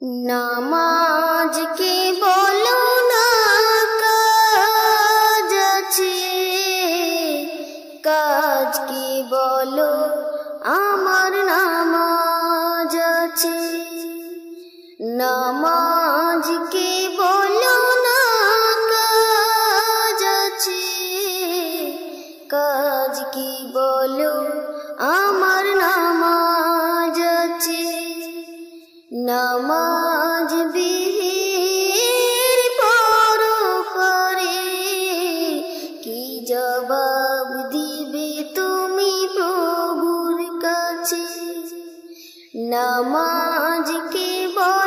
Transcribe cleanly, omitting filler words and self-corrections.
নামাজ কি বলো না কাজ আছে, কাজ কি বলো আমার নামাজ আছে। নামাজ কি বলো না কাজ আছে, কাজ কি বলো আমার নামাজ আছে। নামাজ বিহীন পরকালে কি জবাব দিবে তুমি প্রভুর কাছে। নামাজ কে বল